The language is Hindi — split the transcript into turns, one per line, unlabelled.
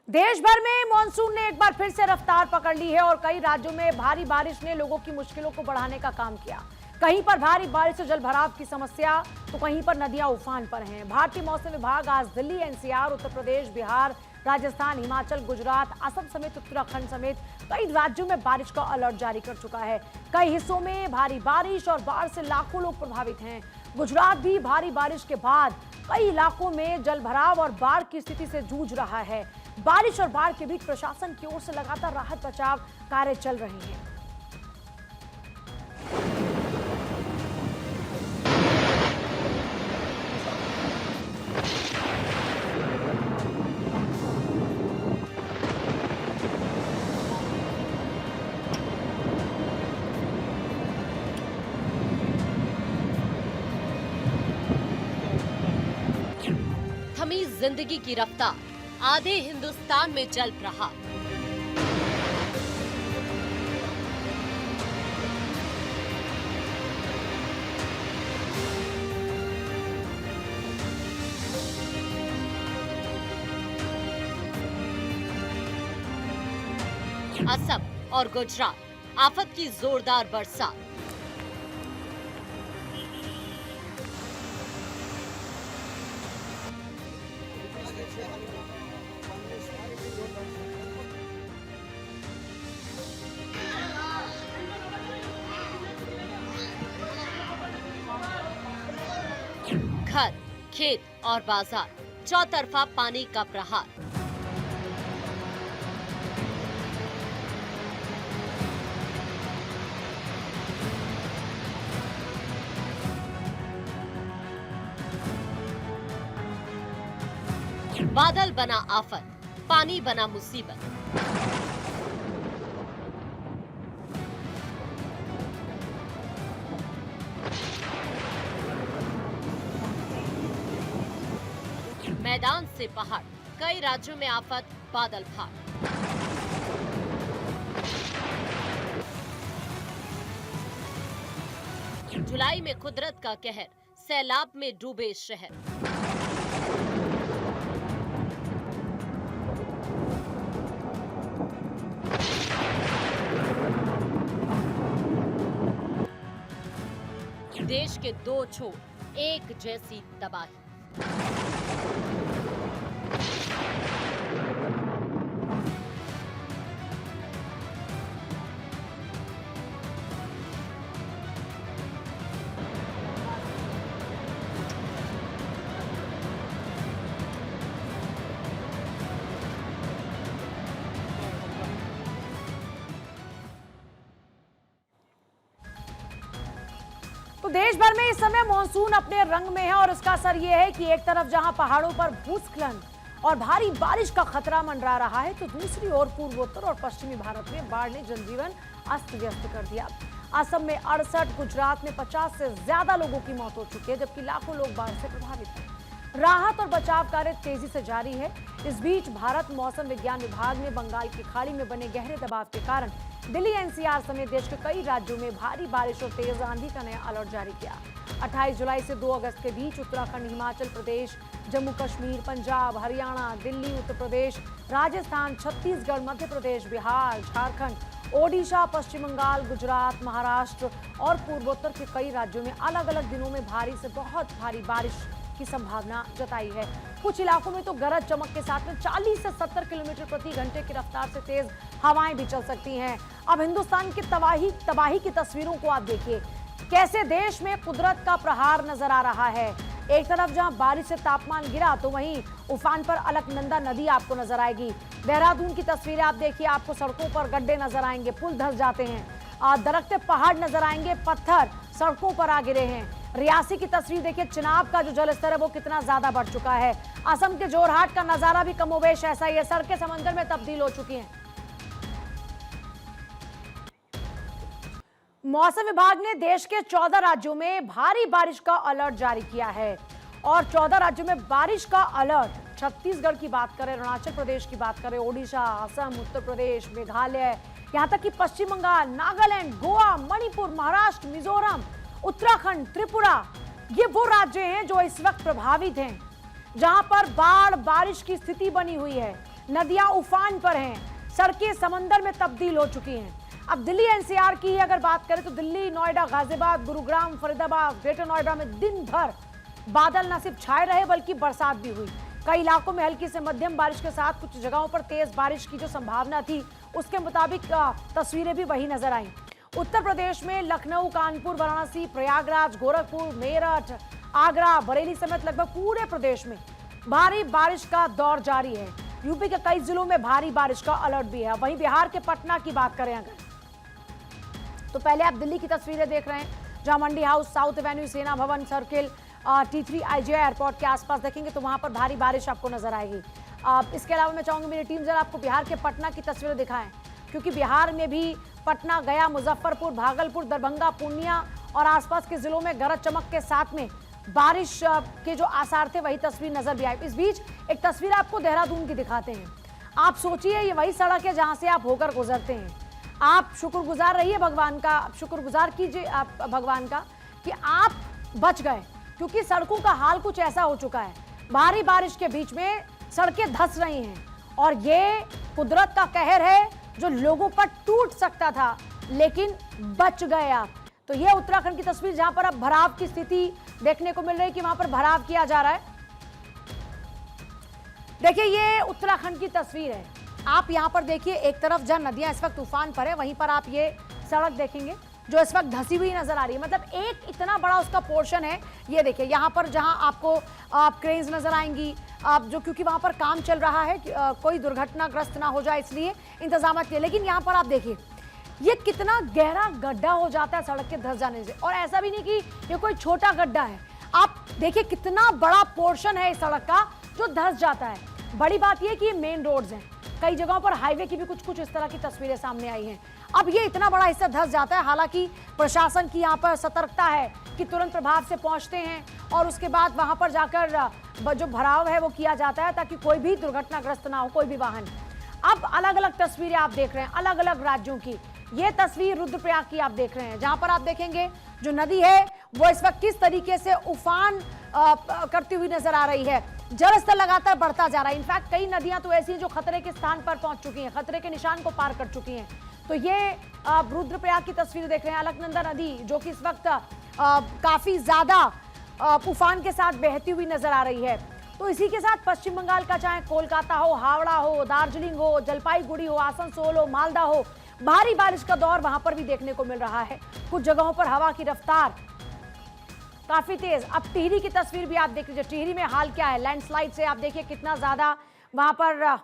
देश भर में मॉनसून ने एक बार फिर से रफ्तार पकड़ ली है और कई राज्यों में भारी बारिश ने लोगों की मुश्किलों को बढ़ाने का काम किया। कहीं पर भारी बारिश से जलभराव की समस्या तो कहीं पर नदियां उफान पर हैं। भारतीय मौसम विभाग आज दिल्ली, एनसीआर, उत्तर प्रदेश, बिहार, राजस्थान, हिमाचल, गुजरात, असम समेत उत्तराखंड समेत कई राज्यों में बारिश का अलर्ट जारी कर चुका है। कई हिस्सों में भारी बारिश और बाढ़ से लाखों लोग प्रभावित हैं। गुजरात भी भारी बारिश के बाद कई इलाकों में जलभराव और बाढ़ की स्थिति से जूझ रहा है। बारिश और बाढ़ के बीच प्रशासन की ओर से लगातार राहत बचाव कार्य चल रहे हैं।
थमी जिंदगी की रफ्तार, आधे हिंदुस्तान में जल प्रहार। असम और गुजरात, आफत की जोरदार बरसात। घर, खेत और बाजार, चौतरफा पानी का प्रहार। बादल बना आफत, पानी बना मुसीबत। मैदान से पहाड़, कई राज्यों में आफत, बादल फाड़। जुलाई में कुदरत का कहर, सैलाब में डूबे शहर। देश के दो छोर, एक जैसी तबाही।
तो देश भर में इस समय मानसून अपने रंग में है और इसका असर यह है कि एक तरफ जहां पहाड़ों पर भूस्खलन और भारी बारिश का खतरा मंडरा रहा है, तो दूसरी ओर पूर्वोत्तर और पश्चिमी भारत में बाढ़ ने जनजीवन अस्त व्यस्त कर दिया। असम में 68, गुजरात में 50 से ज्यादा लोगों की मौत हो चुकी है, जबकि लाखों लोग बाढ़ से प्रभावित हैं। राहत और बचाव कार्य तेजी से जारी है। इस बीच भारत मौसम विज्ञान विभाग ने बंगाल की खाड़ी में बने गहरे दबाव के कारण दिल्ली, एनसीआर समेत देश के कई राज्यों में भारी बारिश और तेज आंधी का नया अलर्ट जारी किया। 28 जुलाई से 2 अगस्त के बीच उत्तराखंड, हिमाचल प्रदेश, जम्मू कश्मीर, पंजाब, हरियाणा, दिल्ली, उत्तर प्रदेश, राजस्थान, छत्तीसगढ़, मध्य प्रदेश, बिहार, झारखंड, ओडिशा, पश्चिम बंगाल, गुजरात, महाराष्ट्र और पूर्वोत्तर के कई राज्यों में अलग अलग दिनों में भारी से बहुत भारी बारिश की संभावना जताई है। कुछ इलाकों में तो गरज चमक के साथ में 40 से 70 किलोमीटर प्रति घंटे की रफ्तार से तेज हवाएं भी चल सकती हैं। अब हिंदुस्तान की तबाही की तस्वीरों को आप देखिए, कैसे देश में कुदरत का प्रहार नजर आ रहा है। एक तरफ जहां बारिश से तापमान गिरा, तो वहीं उफान पर अलकनंदा नदी आपको नजर आएगी। देहरादून की तस्वीरें आप देखिए, आपको सड़कों पर गड्ढे नजर आएंगे, पुल धंस जाते हैं, दरख्ते पहाड़ नजर आएंगे, पत्थर सड़कों पर आ गिरे हैं। रियासी की तस्वीर देखिए, चिनाब का जो जलस्तर है वो कितना ज्यादा बढ़ चुका है। असम के जोरहाट का नजारा भी कमोबेश ऐसा ही है, सड़कें समंदर में तब्दील हो चुकी हैं। मौसम विभाग ने देश के 14 राज्यों में भारी बारिश का अलर्ट जारी किया है और 14 राज्यों में बारिश का अलर्ट। छत्तीसगढ़ की बात करें, अरुणाचल प्रदेश की बात करें, ओडिशा, असम, उत्तर प्रदेश, मेघालय, यहां तक कि पश्चिम बंगाल, नागालैंड, गोवा, मणिपुर, महाराष्ट्र, मिजोरम, उत्तराखंड, त्रिपुरा, ये वो राज्य हैं जो इस वक्त प्रभावित हैं, जहां पर बाढ़ बारिश की स्थिति बनी हुई है। नदियां उफान पर हैं, सड़कें समंदर में तब्दील हो चुकी हैं। अब दिल्ली एनसीआर की ही अगर बात करें तो दिल्ली, नोएडा, गाजियाबाद, गुरुग्राम, फरीदाबाद, ग्रेटर नोएडा में दिन भर बादल न सिर्फ छाए रहे बल्कि बरसात भी हुई। कई इलाकों में हल्की से मध्यम बारिश के साथ कुछ जगहों पर तेज बारिश की जो संभावना थी उसके मुताबिक तस्वीरें भी वही नजर आई। उत्तर प्रदेश में लखनऊ, कानपुर, वाराणसी, प्रयागराज, गोरखपुर, मेरठ, आगरा, बरेली समेत लगभग पूरे प्रदेश में भारी बारिश का दौर जारी है। यूपी के कई जिलों में भारी बारिश का अलर्ट भी है। वहीं बिहार के पटना की बात करें अगर तो पहले आप दिल्ली की तस्वीरें देख रहे हैं, जहां मंडी हाउस, साउथ एवेन्यू, सेना भवन सर्किल, T3 IGI एयरपोर्ट के आसपास देखेंगे तो वहां पर भारी बारिश आपको नजर आएगी। इसके अलावा मैं चाहूंगी मेरी टीम जरा आपको बिहार के पटना की तस्वीरें दिखाएं, क्योंकि बिहार में भी पटना, गया, मुजफ्फरपुर, भागलपुर, दरभंगा, पूर्णिया और आसपास के जिलों में गरज चमक के साथ में बारिश के जो आसार थे वही तस्वीर नजर भी आई। इस बीच एक तस्वीर आपको देहरादून की दिखाते हैं। आप सोचिए ये वही सड़क है जहां से आप होकर गुजरते हैं। आप शुक्रगुजार रहिए भगवान का, शुक्रगुजार कीजिए आप भगवान का कि आप बच गए, क्योंकि सड़कों का हाल कुछ ऐसा हो चुका है। भारी बारिश के बीच में सड़कें धंस रही हैं और ये कुदरत का कहर है जो लोगों पर टूट सकता था, लेकिन बच गए आप। तो ये उत्तराखंड की तस्वीर जहां पर अब भराव की स्थिति देखने को मिल रही है कि वहां पर भराव किया जा रहा है। देखिए ये उत्तराखंड की तस्वीर है। आप यहां पर देखिए, एक तरफ जहां नदियां इस वक्त तूफान पर है वहीं पर आप ये सड़क देखेंगे जो इस वक्त धंसी हुई नजर आ रही है। मतलब एक इतना बड़ा उसका पोर्शन है। ये देखिए यहाँ पर जहां आपको क्रेन्स नजर आएंगी, आप जो क्योंकि वहां पर काम चल रहा है, कोई दुर्घटनाग्रस्त ना हो जाए इसलिए इंतजाम किए। लेकिन यहाँ पर आप देखिए ये कितना गहरा गड्ढा हो जाता है सड़क के धंस जाने से। और ऐसा भी नहीं कि ये कोई छोटा गड्ढा है, आप देखिए कितना बड़ा पोर्शन है इस सड़क का जो धंस जाता है। बड़ी बात यह कि ये मेन रोड्स हैं, कई जगहों पर हाईवे की भी कुछ इस तरह की तस्वीरें सामने आई हैं। अब ये इतना बड़ा हिस्सा धंस जाता है, हालांकि प्रशासन की यहाँ पर सतर्कता है कि तुरंत प्रभाव से पहुंचते हैं और उसके बाद वहां पर जाकर जो भराव है वो किया जाता है ताकि कोई भी दुर्घटनाग्रस्त ना हो, कोई भी वाहन। अब अलग अलग तस्वीरें आप देख रहे हैं अलग अलग राज्यों की। ये तस्वीर रुद्रप्रयाग की आप देख रहे हैं, जहां पर आप देखेंगे जो नदी है वो इस वक्त किस तरीके से उफान करती हुई नजर आ रही है। जलस्तर लगातार बढ़ता जा रहा है। इनफैक्ट कई नदियां तो ऐसी हैं जो खतरे के स्थान पर पहुंच चुकी हैं, खतरे के निशान को पार कर चुकी हैं। तो ये रुद्रप्रयाग की तस्वीर देख रहे हैं, अलकनंदा नदी जो कि इस वक्त काफी ज्यादा उफान के साथ बहती हुई नजर आ रही है। तो इसी के साथ पश्चिम बंगाल का चाहे कोलकाता हो, हावड़ा हो, दार्जिलिंग हो, जलपाईगुड़ी हो, आसनसोल हो, मालदा हो, भारी बारिश का दौर वहां पर भी देखने को मिल रहा है। कुछ जगहों पर हवा की रफ्तार काफी तेज। अब टिहरी की तस्वीर भी आप देख लीजिए, टिहरी में हाल क्या है। लैंडस्लाइड से आप देखिए कितना ज्यादा वहां पर